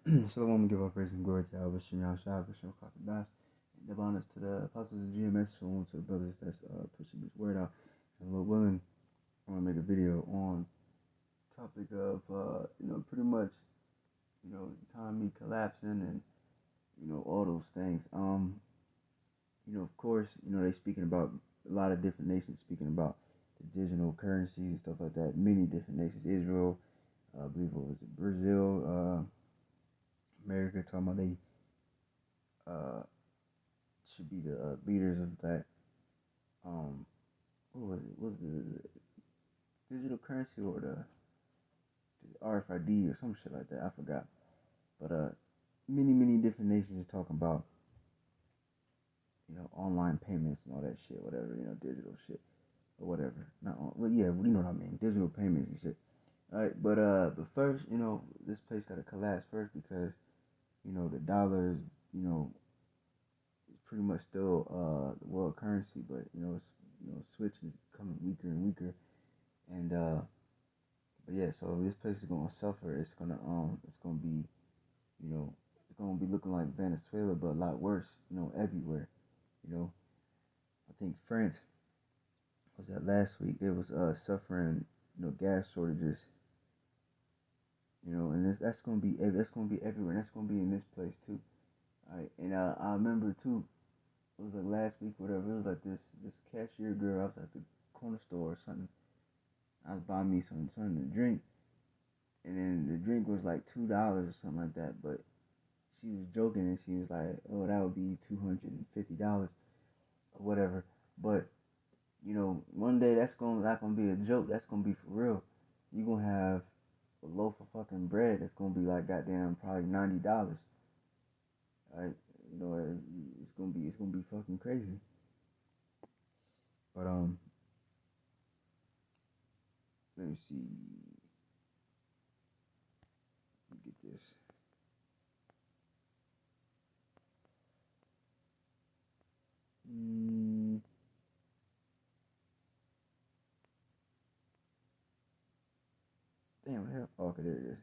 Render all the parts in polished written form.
So I want to give all praise and glory to Yahweh Shem Yahshua, Shem Kakadash, and give honors to the apostles of GMS, shalom to the brothers that's pushing this word out. And Lord willing, I want to make a video on topic of, pretty much, economy collapsing and, all those things. Of course, they speaking about a lot of different nations speaking about the digital currencies and stuff like that. Many different nations, Israel, I believe it was Brazil, America, talking about they uh, should be the leaders of that. Um, what was it? Was the digital currency or the RFID or some shit like that? I forgot. But many different nations is talking about online payments and all that shit, whatever, digital shit or whatever. Not on, well, yeah, you know what I mean, digital payments and shit. All right, but first, this place got to collapse first because the dollar is, it's pretty much still the world currency, but it's switching, is becoming weaker and weaker, and but yeah, so this place is gonna suffer. It's gonna be it's gonna be looking like Venezuela, but a lot worse, everywhere. You know, I think France was that last week. They was suffering gas shortages. And that's gonna be everywhere. That's gonna be in this place too. All right, and I remember too. It was like last week, whatever. It was like this cashier girl. I was at the corner store or something. I was buying me something to drink, and then the drink was like $2 or something like that. But she was joking and she was like, "Oh, that would be $250 or whatever." But one day that's not gonna be a joke. That's gonna be for real. You gonna have a loaf of fucking bread that's gonna be like goddamn probably $90. Right? It's gonna be fucking crazy. But let me see. Let me get this. Mm, damn, what the hell? Oh, okay, there it is.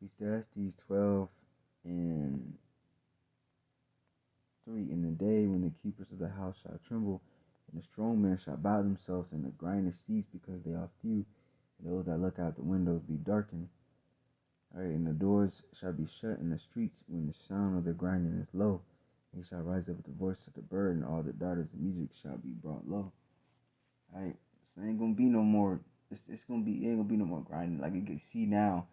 Ecclesiastes 12 and 3. In the day when the keepers of the house shall tremble, and the strong men shall bow themselves, and the grinders cease because they are few, and those that look out the windows be darkened. All right, and the doors shall be shut in the streets when the sound of the grinding is low. He shall rise up with the voice of the bird, and all the daughters of music shall be brought low. All right, so ain't gonna be no more. It's gonna be ain't gonna be no more grinding. Like you can see now,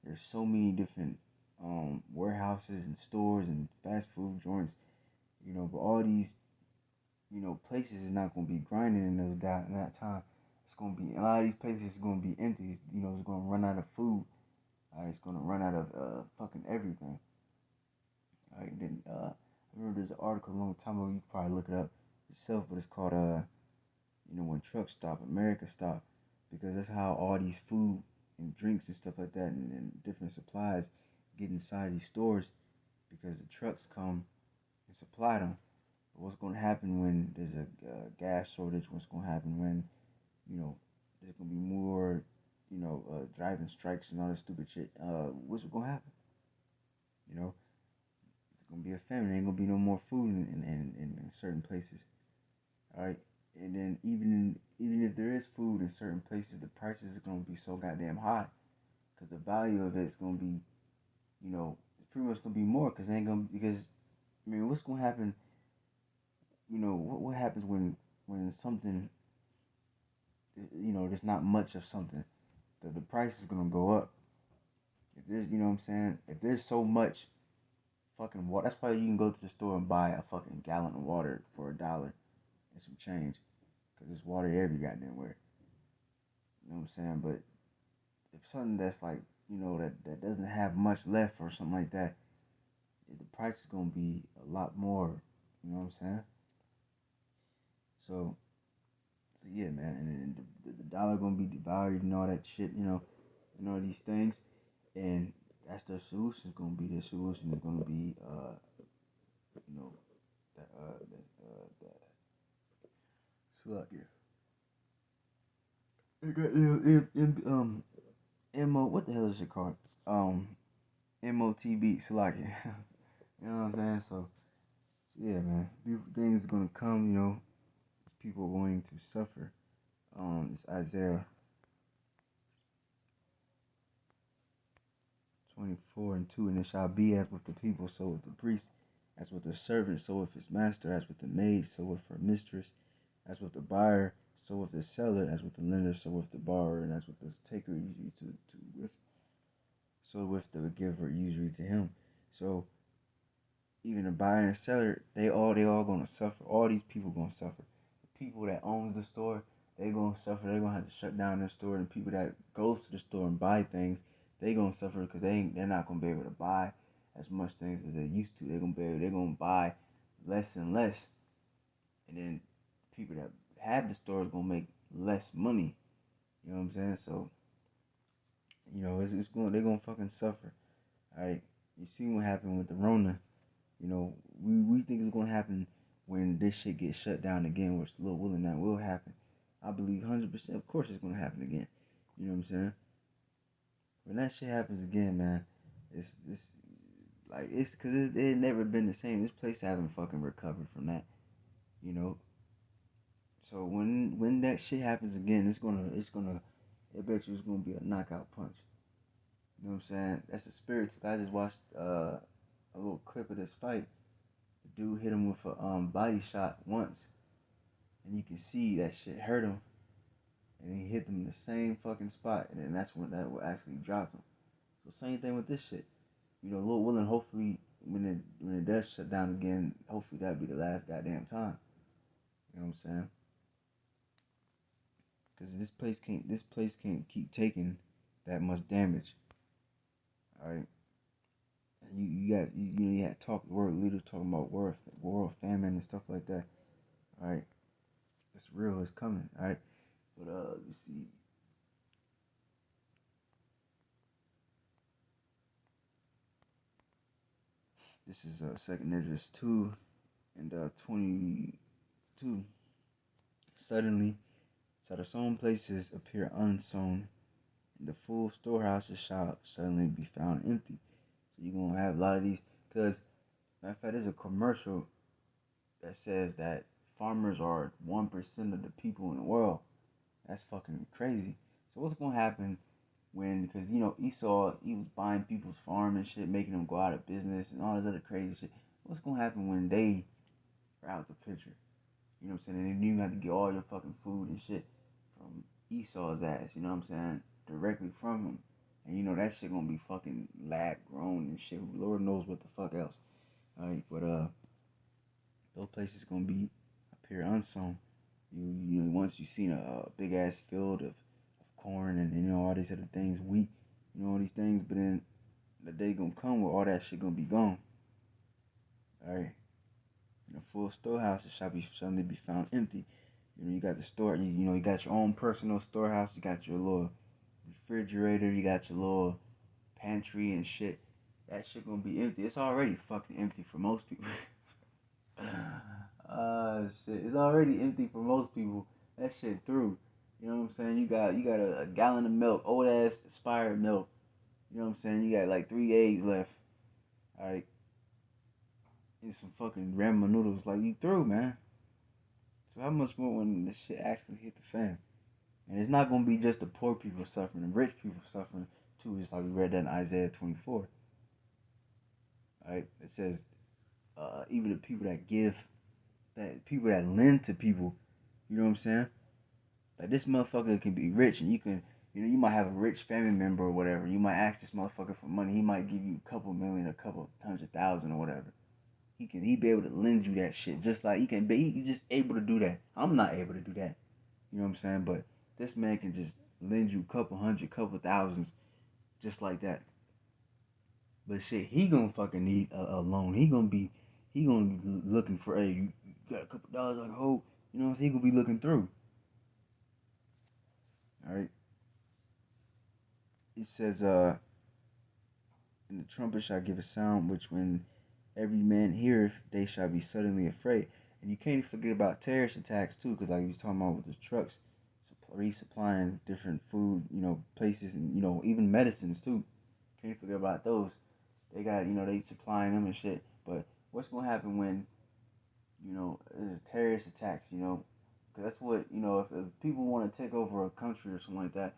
there's so many different warehouses and stores and fast food joints. But all these places is not gonna be grinding in that time. It's gonna be a lot of these places is gonna be empty. It's gonna run out of food. It's gonna run out of fucking everything. All right, then I remember there's an article a long time ago. You can probably look it up yourself, but it's called when trucks stop, America stop, because that's how all these food and drinks and stuff like that and different supplies get inside these stores because the trucks come and supply them. But what's going to happen when there's a gas shortage? What's going to happen when there's going to be more driving strikes and all this stupid shit? What's going to happen? It's going to be a famine. There ain't going to be no more food in certain places. All right, and then even if there is food in certain places, the prices are gonna be so goddamn high, because the value of it's gonna be, it's pretty much gonna be more, because I mean, what's gonna happen? What happens when something, there's not much of something, the price is gonna go up. If there's, what I'm saying, if there's so much fucking water, that's why you can go to the store and buy a fucking gallon of water for $1 and some change. Because there's water every goddamn where. You know what I'm saying? But if something that's like, that doesn't have much left or something like that, the price is going to be a lot more. You know what I'm saying? So yeah, man. And the dollar going to be devalued and all that shit, and all these things. And that's their solution is going to be. Their solution is going to be, you know, that Slovakia. What the hell is it called? Um, MOTB, Salaki. You know what I'm saying? So, yeah, man. Beautiful things are gonna come, people are going to suffer. It's Isaiah 24 and 2, and it shall be as with the people, so with the priest, as with the servant, so with his master, as with the maid, so with her mistress, as with the buyer, so with the seller, as with the lender, so with the borrower, and as with the taker usually to with, so with the giver usually to him. So even the buyer and seller, they all gonna suffer. All these people gonna suffer. The people that owns the store, they gonna suffer. They gonna have to shut down their store. And people that goes to the store and buy things, they gonna suffer because they're not gonna be able to buy as much things as they used to. They're gonna buy less and less, and then people that have the stores gonna make less money. You know what I'm saying? So it's going they're gonna fucking suffer. All right, you see what happened with the Rona. We think it's gonna happen when this shit gets shut down again, which Lil willing that will happen. I believe 100%. Of course, it's gonna happen again. You know what I'm saying? When that shit happens again, man, it's like it's because it never been the same. This place haven't fucking recovered from that. You know. So when that shit happens again, it's gonna I bet you it's gonna be a knockout punch. You know what I'm saying? That's the spirit. I just watched a little clip of this fight. The dude hit him with a body shot once, and you can see that shit hurt him, and he hit them in the same fucking spot, and then that's when that will actually drop him. So same thing with this shit. Lil Willing, hopefully when it does shut down again, hopefully that'll be the last goddamn time. You know what I'm saying? Because this place can't keep taking that much damage. All right. You had talk world leaders talking about world famine and stuff like that. All right. It's real. It's coming. All right. But you see, this is Second Esdras 2 and 22. Suddenly, shall the sown places appear unsown, and the full storehouses shall suddenly be found empty. So you're gonna have a lot of these, because matter of fact, there's a commercial that says that farmers are 1% of the people in the world. That's fucking crazy. So what's gonna happen because Esau, he was buying people's farm and shit, making them go out of business and all this other crazy shit. What's gonna happen when they are out the picture? You know what I'm saying? And then you have to get all your fucking food and shit from Esau's ass. You know what I'm saying? Directly from him. And that shit gonna be fucking lab grown and shit. Lord knows what the fuck else. Alright, but those places gonna be appear unsown. Once you seen a big ass field of corn and all these other things, wheat, all these things, but then the day gonna come where all that shit gonna be gone. Alright. Full storehouses shall be suddenly be found empty. You got the store, you got your own personal storehouse, you got your little refrigerator, you got your little pantry and shit. That shit gonna be empty. It's already fucking empty for most people. Shit. It's already empty for most people. That shit through. You know what I'm saying? You got a gallon of milk, old ass expired milk. You know what I'm saying? You got like 3 eggs left. Alright. And some fucking ramen noodles. Like, you through, man. So how much more when this shit actually hit the fan? And it's not gonna be just the poor people suffering, the rich people suffering too, just like we read that in Isaiah 24. Alright? It says even the people that people that lend to people, you know what I'm saying? Like, this motherfucker can be rich, and you might have a rich family member or whatever. You might ask this motherfucker for money. He might give you a couple million, a couple 100,000 or whatever. He be able to lend you that shit, just like he just able to do that. I'm not able to do that. You know what I'm saying? But this man can just lend you a couple hundred, couple thousands, just like that. But shit, he gonna fucking need a loan. He gonna be looking for, hey, you got a couple dollars I can hold. You know what I'm saying? He gonna be looking through. All right. It says, and the trumpet shall give a sound, which when every man heareth, they shall be suddenly afraid. And you can't forget about terrorist attacks too, because like we was talking about with the trucks, resupplying different food, places, and even medicines too. Can't forget about those. They got, they supplying them and shit. But what's gonna happen when, there's terrorist attacks? Because that's what, if people want to take over a country or something like that,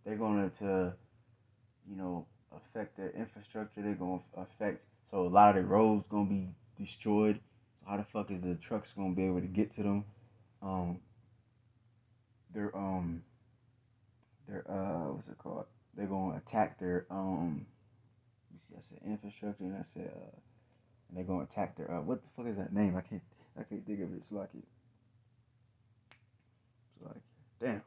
they're going to affect their infrastructure. They're going to affect, so a lot of the roads going to be destroyed. So how the fuck is the trucks going to be able to get to them? Um, they're what's it called? They're going to attack their you see, I said infrastructure, and I said and they're going to attack their what the fuck is that name? I can't think of it. It's like damn,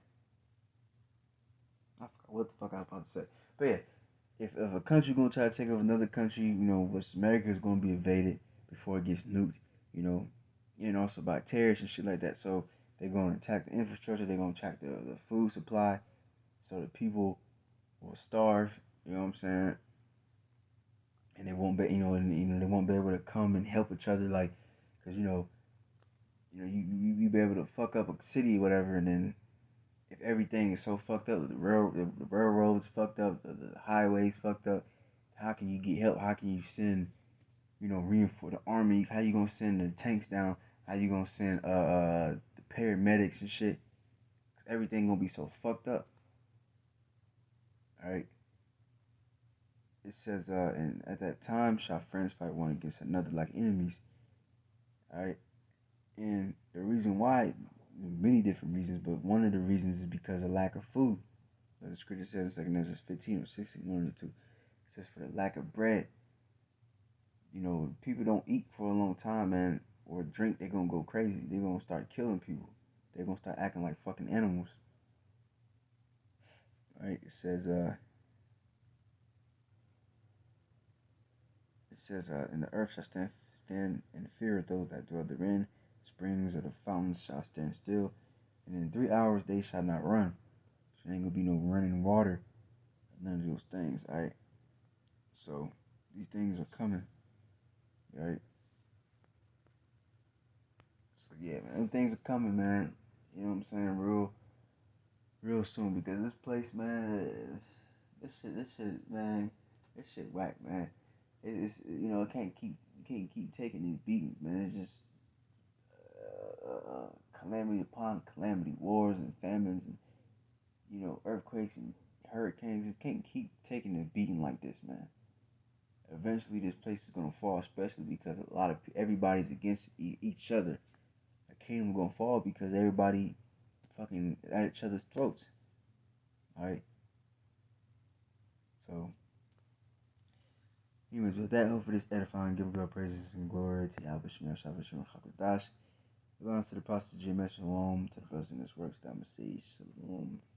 I forgot what the fuck I was about to say. But yeah, if a country gonna try to take over another country, West America is gonna be invaded before it gets nuked, you know, and also by terrorists and shit like that. So they're gonna attack the infrastructure, they're gonna attack the food supply, so the people will starve. You know what I'm saying? And they won't be, they won't be able to come and help each other, like, cause you be able to fuck up a city or whatever, and then if everything is so fucked up, the railroads fucked up, the highways fucked up, how can you get help? How can you send, reinforce the army? How you gonna send the tanks down? How you gonna send the paramedics and shit? 'Cause everything gonna be so fucked up. All right. It says, and at that time, shall friends fight one against another like enemies. All right. And the reason why, many different reasons, but one of the reasons is because of lack of food. The scripture says in 2 Ezra 15 or 16, one of the two. It says, for the lack of bread, people don't eat for a long time, man, or drink, they're gonna go crazy. They're gonna start killing people. They're gonna start acting like fucking animals. Right? And the earth shall stand in fear of those that dwell therein. Springs of the fountains shall stand still, and in 3 hours they shall not run. So there ain't gonna be no running water, none of those things. All right. So these things are coming. Right. So yeah, man, them things are coming, man. You know what I'm saying? Real soon, because this place, man, man, this shit whack, man. It's it can't keep taking these beatings, man. It's just calamity upon calamity, wars and famines, and earthquakes and hurricanes. It can't keep taking a beating like this, man. Eventually, this place is gonna fall, especially because everybody's against each other. A kingdom gonna fall because everybody fucking at each other's throats. All right. So, anyways, with that, hope for this edifying, give God praises and glory to Yahweh Shemel Shabbat Hakadash. Belongs to the Apostle J. Shalom, to the person in this works, that Shalom.